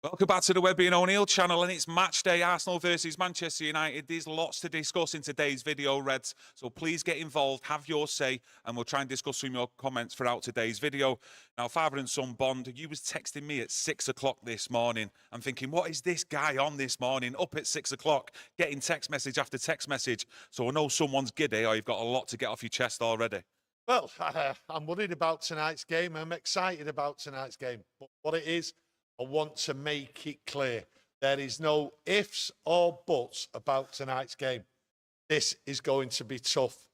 Welcome back to the Webby O'Neill channel, and it's match day, Arsenal versus Manchester United. There's lots to discuss in today's video, Reds, so please get involved, have your say, and we'll try and discuss some of your comments throughout today's video. Now, father and son bond, you was texting me at 6 o'clock this morning. I'm thinking, what is this guy on this morning, up at 6 o'clock, getting text message after text message? So I know someone's giddy, or you've got a lot to get off your chest already. Well, I'm worried about tonight's game. I'm excited about tonight's game. But what it is, I want to make it clear. There is no ifs or buts about tonight's game. This is going to be tough.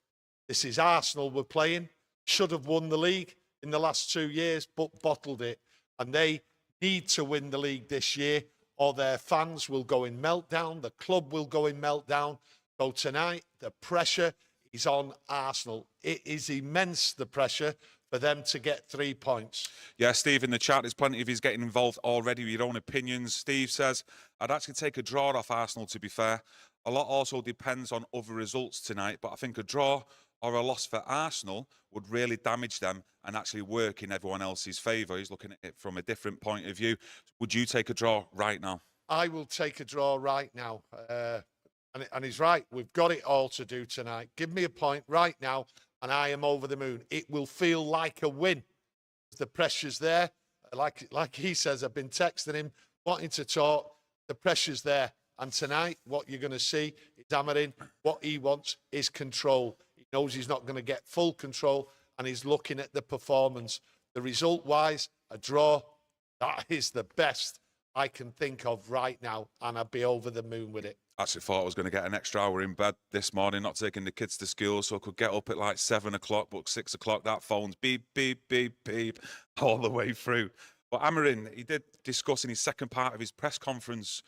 This is Arsenal we're playing. Should have won the league in the last 2 years, but bottled it. And they need to win the league this year, or their fans will go in meltdown. The club will go in meltdown. So tonight, the pressure is on Arsenal. It is immense, the pressure, for them to get 3 points. Yeah, Steve, in the chat, there's plenty of you getting involved already with your own opinions. Steve says, I'd actually take a draw off Arsenal, to be fair. A lot also depends on other results tonight, but I think a draw or a loss for Arsenal would really damage them and actually work in everyone else's favour. He's looking at it from a different point of view. Would you take a draw right now? I will take a draw right now. And he's right. We've got it all to do tonight. Give me a point right now, and I am over the moon. It will feel like a win. The pressure's there. Like he says, I've been texting him, wanting to talk. The pressure's there. And tonight, what you're going to see is Amorim. What he wants is control. He knows he's not going to get full control, and he's looking at the performance. The result-wise, a draw, that is the best I can think of right now, and I'd be over the moon with it. Actually thought I was going to get an extra hour in bed this morning, not taking the kids to school, so I could get up at like 7 o'clock, but 6 o'clock, that phone's beep, beep, beep, beep, all the way through. But Amorim, he did discuss in his second part of his press conference,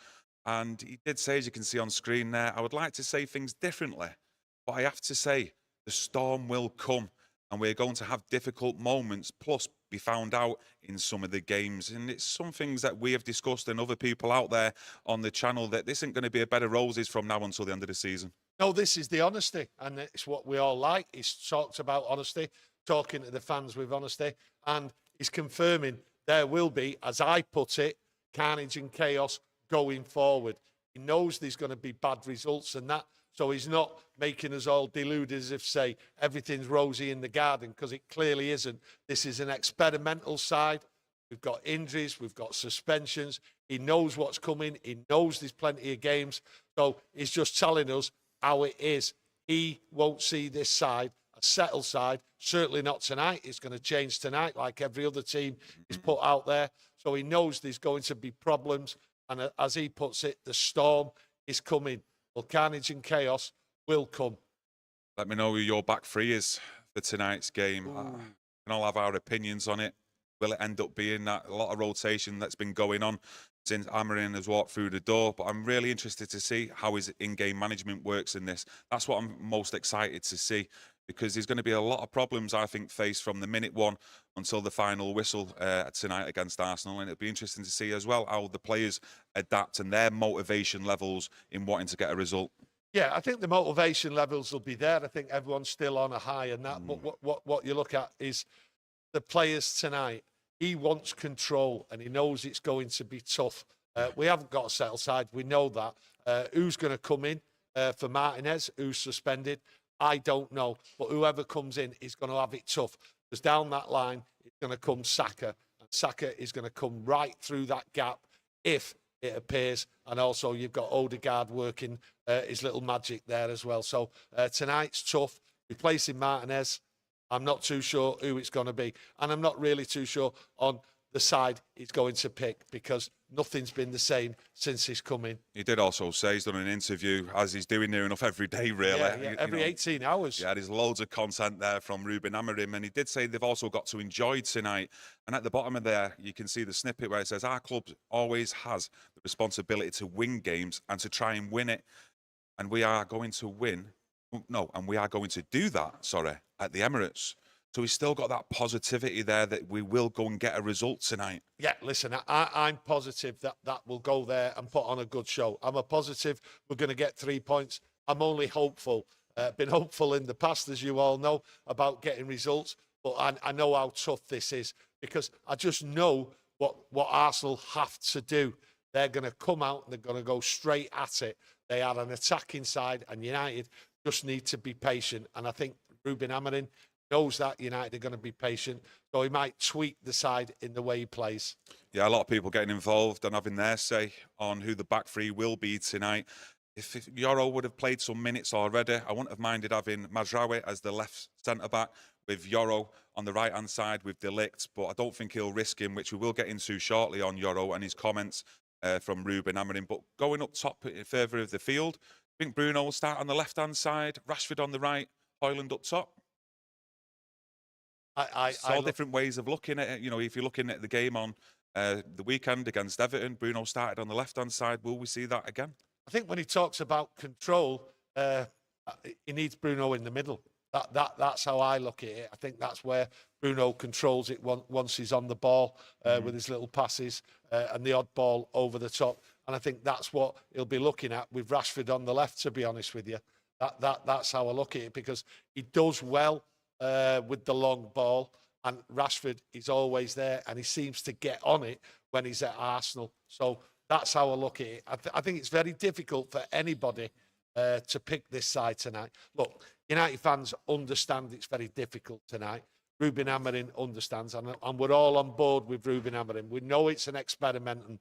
and he did say, as you can see on screen there, I would like to say things differently, but I have to say, the storm will come, and we're going to have difficult moments, plus be found out in some of the games. And it's some things that we have discussed and other people out there on the channel, that this isn't going to be a bed of roses from now until the end of the season. No, this is the honesty, and it's what we all like. He's talked about honesty, talking to the fans with honesty, and he's confirming there will be, as I put it, carnage and chaos going forward. He knows there's going to be bad results and that, so he's not making us all deluded as if, say, everything's rosy in the garden, because it clearly isn't. This is an experimental side. We've got injuries, we've got suspensions. He knows what's coming. He knows there's plenty of games. So he's just telling us how it is. He won't see this side, a settled side, certainly not tonight. It's going to change tonight like every other team is put out there. So he knows there's going to be problems. And as he puts it, the storm is coming. Well, carnage and chaos will come. Let me know who your back three is for tonight's game. We can all have our opinions on it. Will it end up being that a lot of rotation that's been going on since Amorim has walked through the door? But I'm really interested to see how his in-game management works in this. That's what I'm most excited to see, because there's going to be a lot of problems, I think, faced from the minute one until the final whistle tonight against Arsenal. And it'll be interesting to see as well how the players adapt and their motivation levels in wanting to get a result. Yeah, I think the motivation levels will be there. I think everyone's still on a high and that. But what you look at is the players tonight. He wants control, and he knows it's going to be tough. We haven't got a settled side. We know that. Who's going to come in for Martinez, who's suspended? I don't know. But whoever comes in is going to have it tough, because down that line, it's going to come Saka. And Saka is going to come right through that gap if it appears. And also you've got Odegaard working his little magic there as well. So tonight's tough. Replacing Martinez, I'm not too sure who it's going to be. And I'm not really too sure on the side he's going to pick, because nothing's been the same since he's come in. He did also say he's done an interview, as he's doing near enough every day, really. Yeah, every 18 hours. Yeah, there's loads of content there from Ruben Amorim, and he did say they've also got to enjoy tonight. And at the bottom of there, you can see the snippet where it says, our club always has the responsibility to win games and to try and win it. And we are going to win. No, and we are going to do that, sorry, at the Emirates. So he's still got that positivity there that we will go and get a result tonight. Yeah, listen, I'm positive that will go there and put on a good show. I'm a positive we're going to get 3 points. I'm only hopeful. Been hopeful in the past, as you all know, about getting results. But I know how tough this is, because I just know what Arsenal have to do. they're going to come out and they're going to go straight at it. They are an attacking side, and United just need to be patient. And I think Ruben Amorim knows that United are going to be patient, so he might tweak the side in the way he plays. Yeah, a lot of people getting involved and having their say on who the back three will be tonight. If Yoro would have played some minutes already, I wouldn't have minded having Mazraoui as the left centre-back with Yoro on the right-hand side with De Ligt, but I don't think he'll risk him, which we will get into shortly on Yoro and his comments from Ruben Amorim. But going up top further of the field, I think Bruno will start on the left-hand side, Rashford on the right, Højlund up top. It's all different ways of looking at it. You know, if you're looking at the game on the weekend against Everton, Bruno started on the left-hand side. Will we see that again? I think when he talks about control, he needs Bruno in the middle. That's how I look at it. I think that's where Bruno controls it once he's on the ball with his little passes and the odd ball over the top. And I think that's what he'll be looking at with Rashford on the left, to be honest with you. That's how I look at it, because he does well with the long ball, and Rashford is always there, and he seems to get on it when he's at Arsenal. So that's how I look at it. I think it's very difficult for anybody to pick this side tonight. Look, United fans understand it's very difficult tonight. Ruben Amorim understands, and we're all on board with Ruben Amorim. We know it's an experimental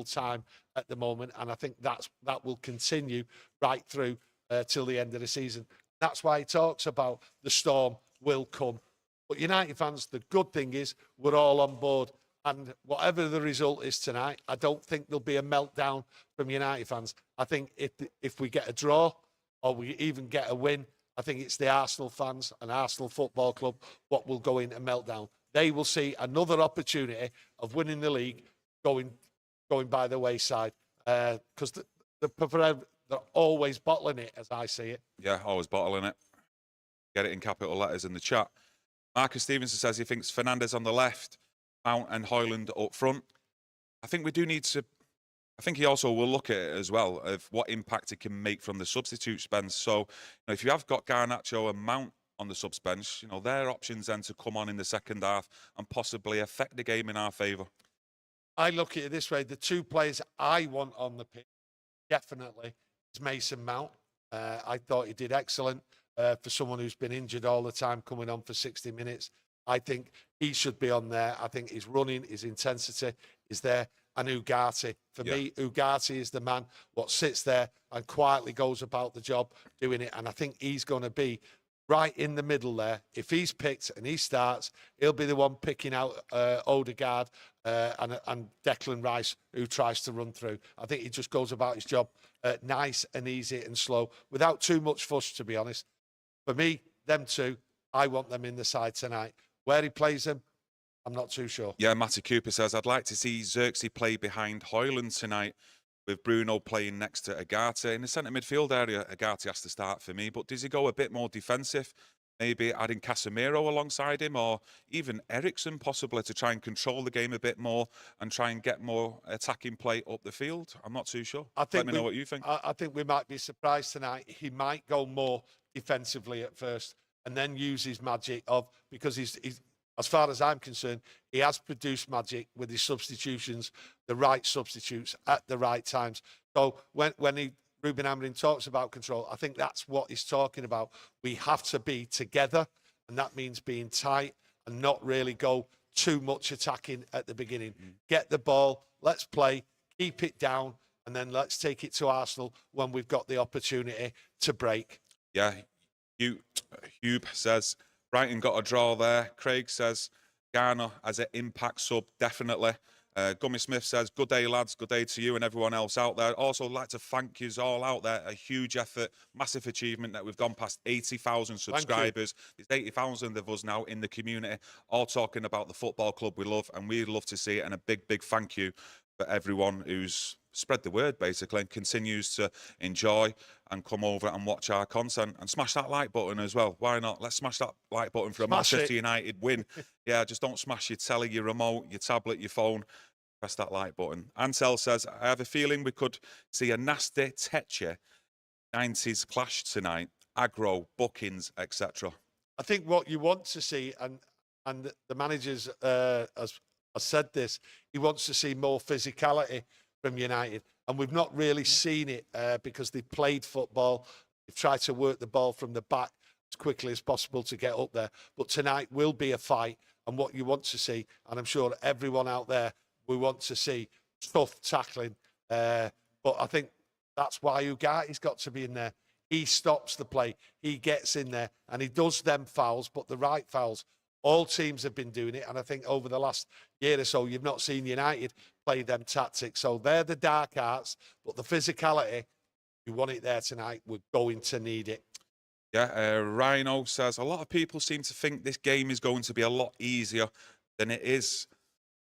time at the moment, and I think that will continue right through till the end of the season. That's why he talks about the storm will come. But United fans, the good thing is we're all on board. And whatever the result is tonight, I don't think there'll be a meltdown from United fans. I think if we get a draw or we even get a win, I think it's the Arsenal fans and Arsenal Football Club what will go into meltdown. They will see another opportunity of winning the league going by the wayside, because they're always bottling it, as I see it. Yeah, always bottling it. Get it in capital letters in the chat. Marcus Stevenson says he thinks Fernandes on the left, Mount and Højlund up front. I think we do need to. I think he also will look at it as well of what impact it can make from the substitutes bench. So, you know, if you have got Garnacho and Mount on the subs bench, you know, their options then to come on in the second half and possibly affect the game in our favour. I look at it this way: the two players I want on the pitch definitely is Mason Mount. I thought he did excellent for someone who's been injured all the time, coming on for 60 minutes. I think he should be on there. I think his running, his intensity is there. And Ugarte. For me, Ugarte is the man what sits there and quietly goes about the job doing it. And I think he's going to be right in the middle there. If he's picked and he starts, he'll be the one picking out Odegaard and Declan Rice, who tries to run through. I think he just goes about his job nice and easy and slow, without too much fuss, to be honest. For me, them two, I want them in the side tonight. Where he plays them, I'm not too sure. Yeah, Matty Cooper says, I'd like to see Xerxes play behind Højlund tonight, with Bruno playing next to Ugarte. In the centre midfield area, Ugarte has to start for me, but does he go a bit more defensive? Maybe adding Casemiro alongside him, or even Eriksen possibly, to try and control the game a bit more and try and get more attacking play up the field? I'm not too sure. Let me know what you think. I think we might be surprised tonight. He might go more defensively at first and then use his magic because he's as far as I'm concerned, he has produced magic with his substitutions, the right substitutes at the right times. So when Ruben Amorim talks about control, I think that's what he's talking about. We have to be together, and that means being tight and not really go too much attacking at the beginning. Get the ball, let's play, keep it down, and then let's take it to Arsenal when we've got the opportunity to break. Yeah, Hube says, Brighton got a draw there. Craig says, Garner as an impact sub, definitely. Gummy Smith says, good day, lads. Good day to you and everyone else out there. Also, like to thank you all out there. A huge effort, massive achievement that we've gone past 80,000 subscribers. There's 80,000 of us now in the community, all talking about the football club we love, and we'd love to see it. And a big, big thank you for everyone who's spread the word, basically, and continues to enjoy and come over and watch our content, and smash that like button as well. Why not? Let's smash that like button for a Manchester United win. Yeah, just don't smash your telly, your remote, your tablet, your phone. Press that like button. Ansel says, I have a feeling we could see a nasty Teche 90s clash tonight. Aggro, bookings, etc. I think what you want to see, and the managers, as I said this. He wants to see more physicality from United, and we've not really seen it because they've played football. They've tried to work the ball from the back as quickly as possible to get up there. But tonight will be a fight, and what you want to see, and I'm sure everyone out there, we want to see tough tackling. But I think that's why Ugati's got to be in there. He stops the play. He gets in there, and he does them fouls, but the right fouls. All teams have been doing it, and I think over the last year or so, you've not seen United play them tactics. So they're the dark arts, but the physicality, you want it there tonight. We're going to need it. Yeah, Rhino says, a lot of people seem to think this game is going to be a lot easier than it is.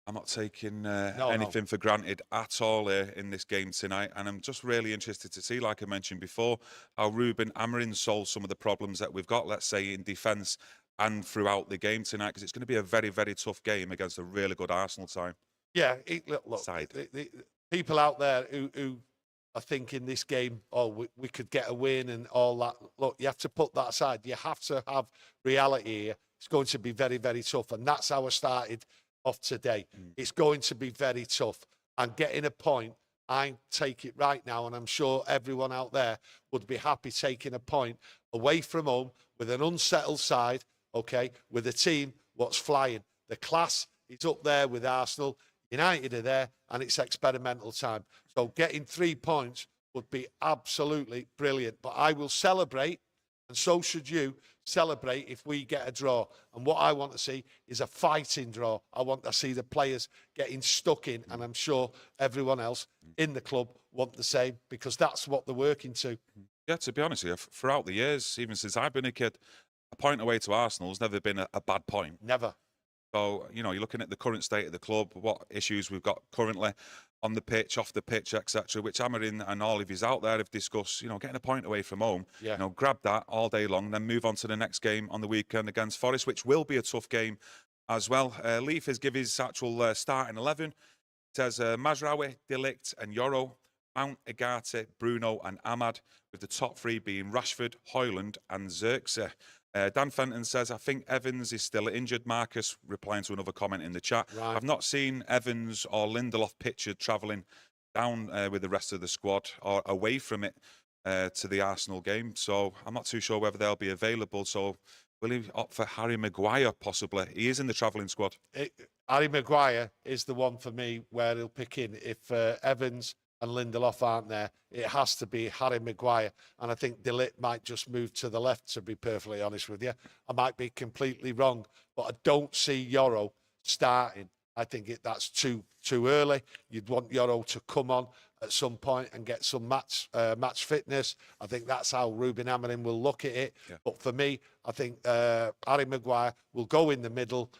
I'm not taking anything for granted at all here in this game tonight. And I'm just really interested to see, like I mentioned before, how Ruben Amorim solves some of the problems that we've got, let's say, in defence and throughout the game tonight, because it's going to be a very, very tough game against a really good Arsenal side. Yeah, look, the people out there who are thinking this game, oh, we could get a win and all that. Look, you have to put that aside. You have to have reality here. It's going to be very, very tough. And that's how I started off today. It's going to be very tough. And getting a point, I take it right now, and I'm sure everyone out there would be happy taking a point away from home with an unsettled side, okay, with a team what's flying. The class is up there with Arsenal. United are there, and it's experimental time. So getting 3 points would be absolutely brilliant. But I will celebrate, and so should you, celebrate if we get a draw. And what I want to see is a fighting draw. I want to see the players getting stuck in, and I'm sure everyone else in the club want the same, because that's what they're working to. Yeah, to be honest with you, throughout the years, even since I've been a kid, a point away to Arsenal has never been a bad point. Never. So, you know, you're looking at the current state of the club, what issues we've got currently on the pitch, off the pitch, etc., which Amorim and all of yous out there have discussed, you know, getting a point away from home, you know, grab that all day long, then move on to the next game on the weekend against Forest, which will be a tough game as well. Leaf has given his actual starting 11. It says Mazraoui, Delict and Yoro, Mount, Ugarte, Bruno and Ahmad, with the top three being Rashford, Højlund and Xerxes. Dan Fenton says, I think Evans is still injured. Marcus replying to another comment in the chat. Right. I've not seen Evans or Lindelof pictured travelling down with the rest of the squad or away from it to the Arsenal game. So I'm not too sure whether they'll be available. So will he opt for Harry Maguire possibly? He is in the travelling squad. Harry Maguire is the one for me where he'll pick in. If Evans and Lindelof aren't there, it has to be Harry Maguire. And I think De Ligt might just move to the left, to be perfectly honest with you. I might be completely wrong, but I don't see Yoro starting. I think that's too early. You'd want Yoro to come on at some point and get some match fitness. I think that's how Ruben Amorim will look at it. Yeah. But for me, I think Harry Maguire will go in the middle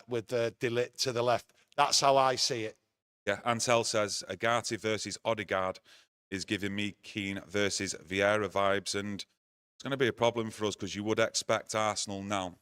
with De Ligt to the left. That's how I see it. Yeah, Antel says Ugarte versus Odegaard is giving me Keane versus Vieira vibes, and it's going to be a problem for us because you would expect Arsenal now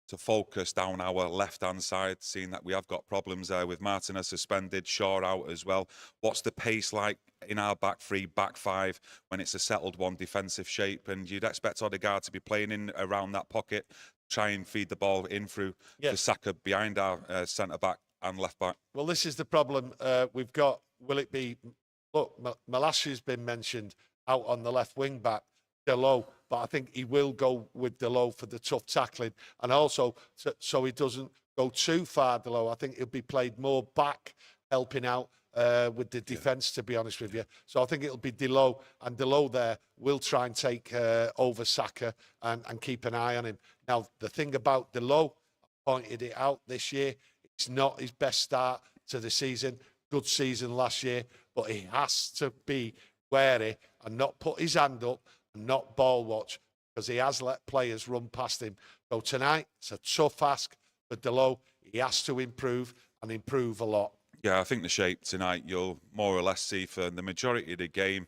to focus down our left-hand side, seeing that we have got problems there with Martinez suspended, Shaw out as well. What's the pace like in our back three, back five, when it's a settled one, defensive shape? And you'd expect Odegaard to be playing in around that pocket, try and feed the ball in through the Saka behind our centre-back and left back. Well, this is the problem we've got. Will it be, look, Malashi's been mentioned out on the left wing back, Delo, but I think he will go with Delo for the tough tackling, and also so he doesn't go too far, Delo. I think he'll be played more back, helping out with the defence, to be honest with you. So I think it'll be Delo, and Delo there will try and take over Saka and keep an eye on him. Now, the thing about Delo, I pointed it out this year, it's not his best start to the season. Good season last year, but he has to be wary and not put his hand up and not ball watch, because he has let players run past him. So tonight, it's a tough ask for Delo. He has to improve and improve a lot. Yeah, I think the shape tonight you'll more or less see for the majority of the game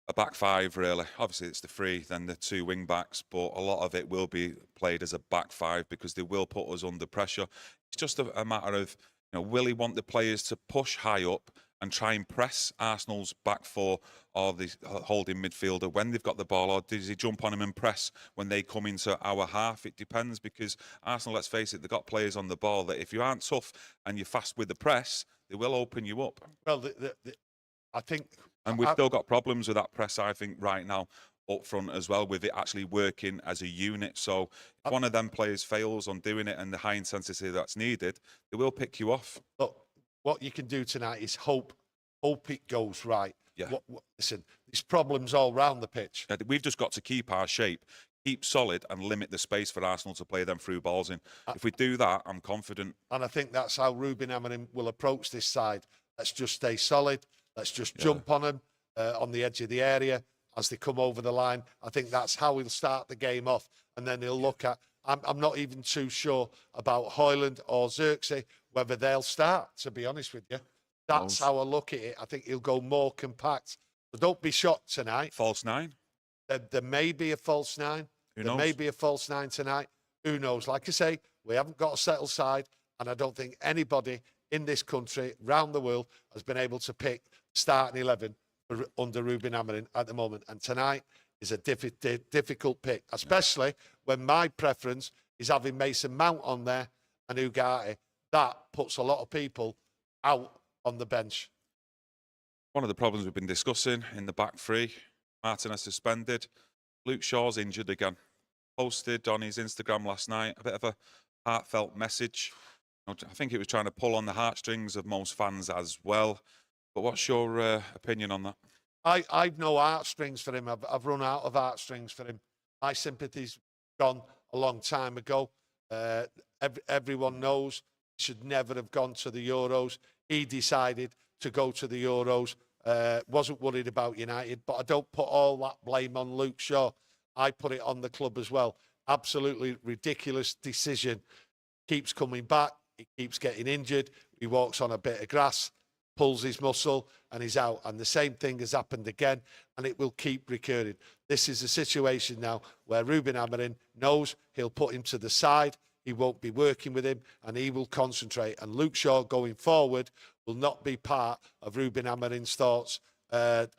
a back five, really. Obviously, it's the three, then the two wing backs, but a lot of it will be played as a back five because they will put us under pressure. It's just a matter of, you know, will he want the players to push high up and try and press Arsenal's back four or the holding midfielder when they've got the ball, or does he jump on him and press when they come into our half? It depends, because Arsenal, let's face it, they've got players on the ball that if you aren't tough and you're fast with the press, they will open you up. Well, I think... And we've still got problems with that press, I think, right now, up front as well, with it actually working as a unit. So if one of them players fails on doing it and the high intensity that's needed, they will pick you off. Look, what you can do tonight is hope it goes right. Yeah. Listen, there's problems all round the pitch. We've just got to keep our shape, keep solid, and limit the space for Arsenal to play them through balls in. If we do that, I'm confident. And I think that's how Ruben Amorim will approach this side. Let's just stay solid. Let's just jump on them on the edge of the area as they come over the line. I think that's how he'll start the game off. And then he'll look at... I'm not even too sure about Højlund or Xerxes, whether they'll start, to be honest with you. That's how I look at it. I think he'll go more compact. So don't be shocked tonight. False nine? There may be a false nine. There may be a false nine tonight. Who knows? Like I say, we haven't got a settled side, and I don't think anybody in this country, round the world, has been able to pick starting 11 under Ruben Amorim at the moment. And tonight is a difficult pick, especially when my preference is having Mason Mount on there and Ugarte. That puts a lot of people out on the bench. One of the problems we've been discussing in the back three, Martinez suspended, Luke Shaw's injured again. Posted on his Instagram last night a bit of a heartfelt message. I think it was trying to pull on the heartstrings of most fans as well. But what's your opinion on that? I've no heartstrings for him. I've run out of heartstrings for him. My sympathy's gone a long time ago. Everyone knows he should never have gone to the Euros. He decided to go to the Euros. Wasn't worried about United, but I don't put all that blame on Luke Shaw. I put it on the club as well. Absolutely ridiculous decision. Keeps coming back. He keeps getting injured. He walks on a bit of grass, pulls his muscle, and he's out. And the same thing has happened again, and it will keep recurring. This is a situation now where Ruben Amorim knows he'll put him to the side. He won't be working with him, and he will concentrate. And Luke Shaw, going forward, will not be part of Ruben Amorim's thoughts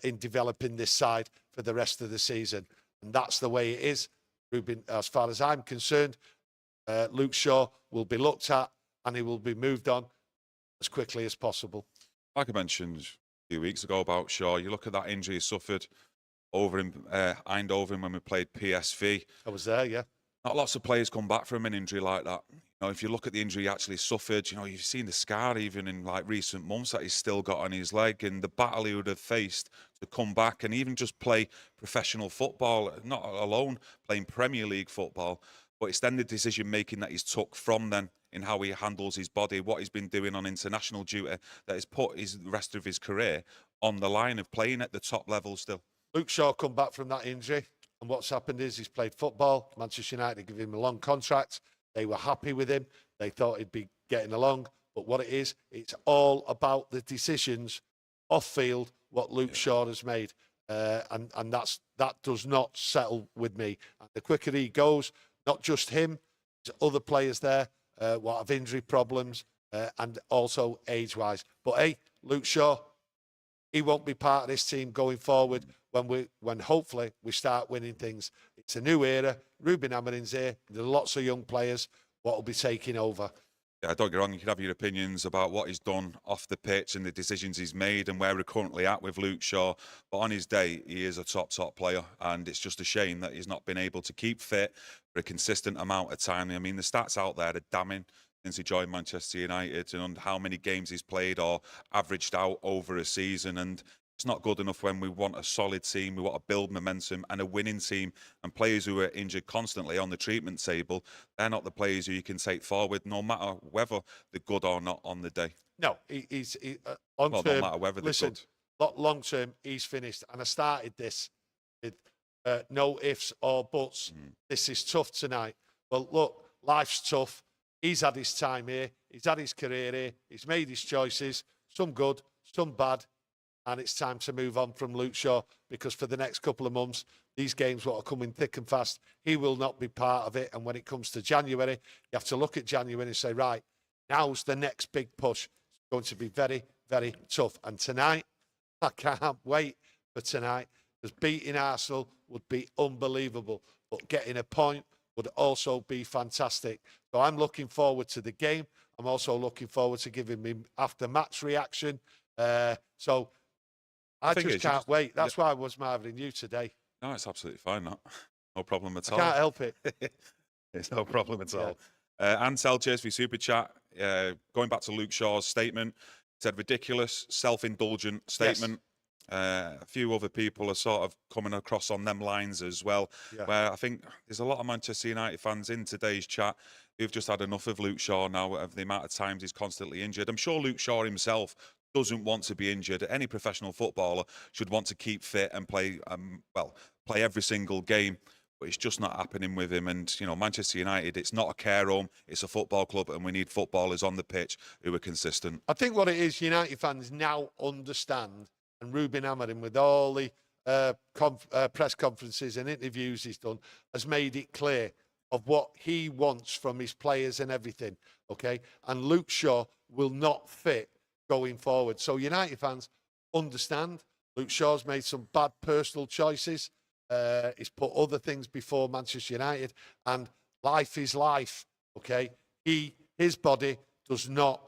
in developing this side for the rest of the season. And that's the way it is. Ruben, as far as I'm concerned, Luke Shaw will be looked at, and he will be moved on as quickly as possible. Like I mentioned a few weeks ago about Shaw, you look at that injury he suffered over in Eindhoven when we played PSV. I was there, yeah. Not lots of players come back from an injury like that. You know, if you look at the injury he actually suffered, you know, you've seen the scar even in like recent months that he's still got on his leg, and the battle he would have faced to come back and even just play professional football, not alone playing Premier League football, but it's then the decision making that he's took from then in how he handles his body, what he's been doing on international duty, that has put the rest of his career on the line of playing at the top level still. Luke Shaw come back from that injury, and what's happened is he's played football. Manchester United give him a long contract. They were happy with him. They thought he'd be getting along. But what it is, it's all about the decisions off field, what Luke Shaw has made. And that does not settle with me. And the quicker he goes, not just him, there's other players there what have injury problems and also age-wise. But hey, Luke Shaw, he won't be part of this team going forward when hopefully we start winning things. It's a new era. Ruben Amorim's here. There are lots of young players what will be taking over. Yeah, don't get wrong, you can have your opinions about what he's done off the pitch and the decisions he's made and where we're currently at with Luke Shaw. But on his day, he is a top player. And it's just a shame that he's not been able to keep fit for a consistent amount of time. I mean, the stats out there are damning since he joined Manchester United and how many games he's played or averaged out over a season. And it's not good enough when we want a solid team, we want to build momentum and a winning team. And players who are injured constantly on the treatment table, they're not the players who you can take forward, no matter whether they're good or not on the day. No, he's on well, term. No matter whether they're listen, good. Long term, he's finished. And I started this with no ifs or buts. This is tough tonight. Well, look, life's tough. He's had his time here. He's had his career here. He's made his choices, some good, some bad. And it's time to move on from Luke Shaw, because for the next couple of months, these games will come in thick and fast. He will not be part of it. And when it comes to January, you have to look at January and say, right, now's the next big push. It's going to be very, very tough. And tonight, I can't wait for tonight, because beating Arsenal would be unbelievable, but getting a point would also be fantastic. So I'm looking forward to the game. I'm also looking forward to giving me after-match reaction. So I just can't wait. That's why I was marvelling you today. No, it's absolutely fine. No problem at all. I can't help it. It's no problem at all. Ansel JSV Super Chat, going back to Luke Shaw's statement, said ridiculous, self-indulgent statement. Yes. A few other people are sort of coming across on them lines as well, where I think there's a lot of Manchester United fans in today's chat who've just had enough of Luke Shaw now, of the amount of times he's constantly injured. I'm sure Luke Shaw himself doesn't want to be injured. Any professional footballer should want to keep fit and play, play every single game. But it's just not happening with him. And, you know, Manchester United, it's not a care home, it's a football club, and we need footballers on the pitch who are consistent. I think what it is, United fans now understand, and Ruben Amorim, with all the press conferences and interviews he's done, has made it clear of what he wants from his players and everything, okay? And Luke Shaw will not fit going forward. So United fans understand. Luke Shaw's made some bad personal choices. He's put other things before Manchester United, and life is life, okay? His body does not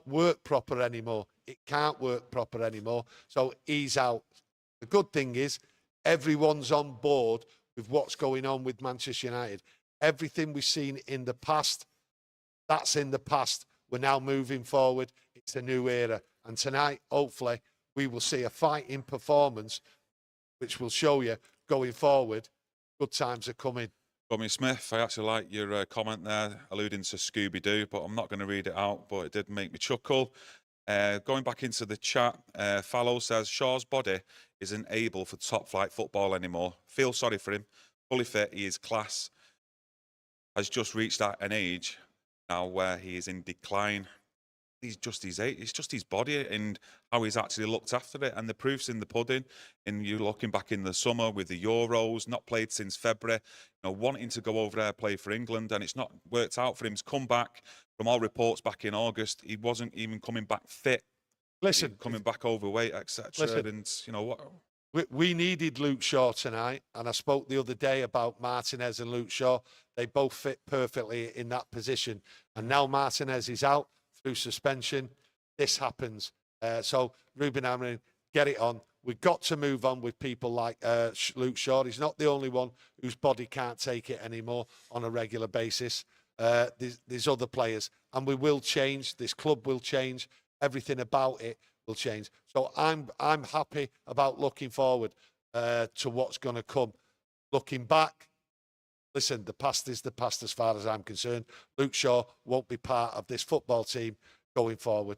work proper anymore. It can't work proper anymore. So he's out. The good thing is everyone's on board with what's going on with Manchester United. Everything we've seen in the past, that's in the past. We're now moving forward. It's a new era. And tonight, hopefully, we will see a fighting performance, which will show you going forward, good times are coming. Tommy Smith, I actually like your comment there, alluding to Scooby-Doo, but I'm not going to read it out, but it did make me chuckle. Going back into the chat, Fallow says, Shaw's body isn't able for top-flight football anymore. Feel sorry for him. Fully fit, he is class. Has just reached an age now where he is in decline. It's just his body and how he's actually looked after it. And the proof's in the pudding. And you're looking back in the summer with the Euros, not played since February, you know, wanting to go over there, play for England, and it's not worked out for him to come back. From all reports back in August, he wasn't even coming back fit. Listen, coming back overweight, etc. And you know what? We needed Luke Shaw tonight, and I spoke the other day about Martinez and Luke Shaw. They both fit perfectly in that position. And now Martinez is out through suspension. This happens. So Ruben Amorim, get it on. We've got to move on with people like Luke Shaw. He's not the only one whose body can't take it anymore on a regular basis. There's other players, and we will change. This club will change. Everything about it will change. So I'm happy about looking forward to what's going to come. Looking back, listen, the past is the past as far as I'm concerned. Luke Shaw won't be part of this football team going forward.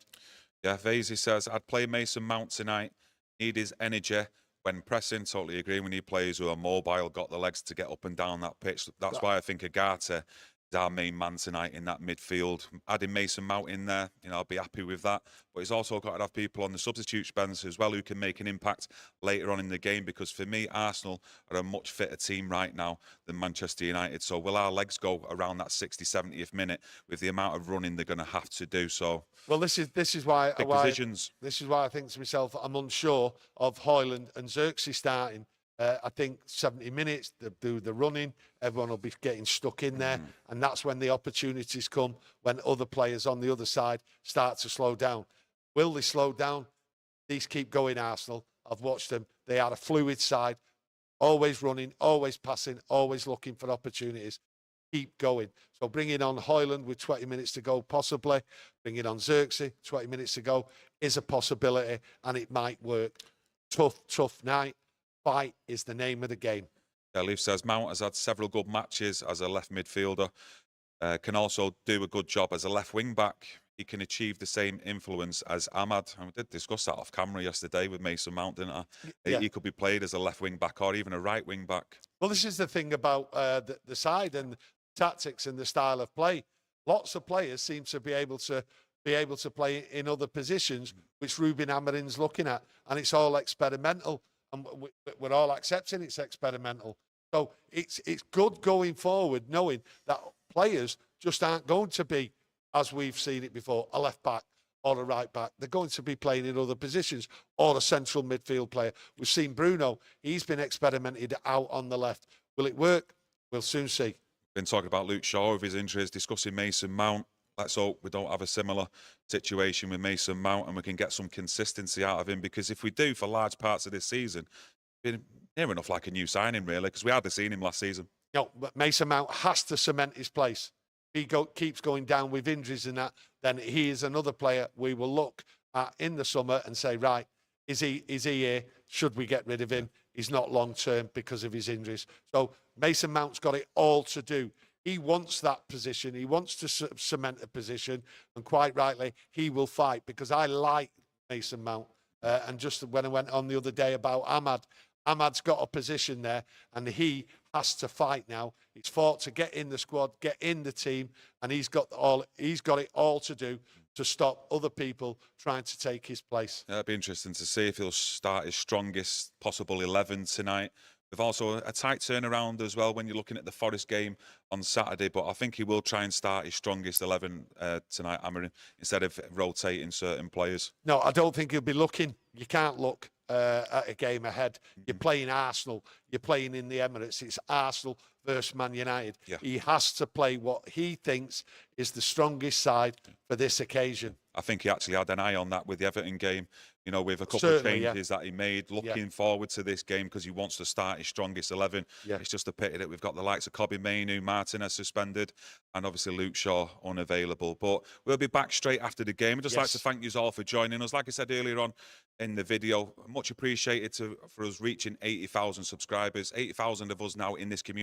Yeah, Vasey says, I'd play Mason Mount tonight. Need his energy when pressing. Totally agree. We need players who are mobile, got the legs to get up and down that pitch. That's why I think Agata is our main man tonight in that midfield. Adding Mason Mount in there, you know, I'll be happy with that. But he's also got to have people on the substitute bench as well who can make an impact later on in the game, because for me, Arsenal are a much fitter team right now than Manchester United. So will our legs go around that 60th, 70th minute with the amount of running they're going to have to do? So well, this is why this is why I think to myself, I'm unsure of Højlund and Xerxes starting. I think 70 minutes, they do the running, everyone will be getting stuck in there, and that's when the opportunities come, when other players on the other side start to slow down. Will they slow down? These keep going, Arsenal. I've watched them. They are a fluid side, always running, always passing, always looking for opportunities. Keep going. So bringing on Højlund with 20 minutes to go, possibly. Bringing on Xerxes, 20 minutes to go, is a possibility, and it might work. Tough night. Fight is the name of the game. Yeah, Leaf says Mount has had several good matches as a left midfielder. Can also do a good job as a left wing back. He can achieve the same influence as Ahmad. And we did discuss that off camera yesterday with Mason Mount, didn't I? Yeah. He could be played as a left wing back or even a right wing back. Well, this is the thing about the side and tactics and the style of play. Lots of players seem to be able to play in other positions, which Ruben Amorim's looking at, and it's all experimental. And we're all accepting it's experimental. So it's good going forward, knowing that players just aren't going to be, as we've seen it before, a left back or a right back. They're going to be playing in other positions or a central midfield player. We've seen Bruno. He's been experimented out on the left. Will it work? We'll soon see. Been talking about Luke Shaw with his injuries, discussing Mason Mount. Let's hope we don't have a similar situation with Mason Mount and we can get some consistency out of him, because if we do for large parts of this season, been near enough like a new signing, really, because we hardly seen him last season. No, but Mason Mount has to cement his place. If he keeps going down with injuries and that, then he is another player we will look at in the summer and say, right, is he here? Should we get rid of him? He's not long-term because of his injuries. So Mason Mount's got it all to do. He wants that position. He wants to cement a position. And quite rightly, he will fight, because I like Mason Mount. And just when I went on the other day about Ahmad's got a position there and he has to fight now. He's fought to get in the squad, get in the team, and he's got it all to do to stop other people trying to take his place. It'll be interesting to see if he'll start his strongest possible 11 tonight. We've also a tight turnaround as well when you're looking at the Forest game on Saturday, but I think he will try and start his strongest 11 tonight, Amorim, instead of rotating certain players. No, I don't think he'll be looking. You can't look at a game ahead. You're playing Arsenal. You're playing in the Emirates. It's Arsenal versus Man United. Yeah. He has to play what he thinks is the strongest side for this occasion. I think he actually had an eye on that with the Everton game, you know, with a couple of changes that he made, looking forward to this game because he wants to start his strongest 11. Yeah. It's just a pity that we've got the likes of Kobbie Mainoo, Martinez suspended, and obviously Luke Shaw unavailable. But we'll be back straight after the game. I'd just like to thank you all for joining us. Like I said earlier on in the video, much appreciated for us reaching 80,000 subscribers, 80,000 of us now in this community.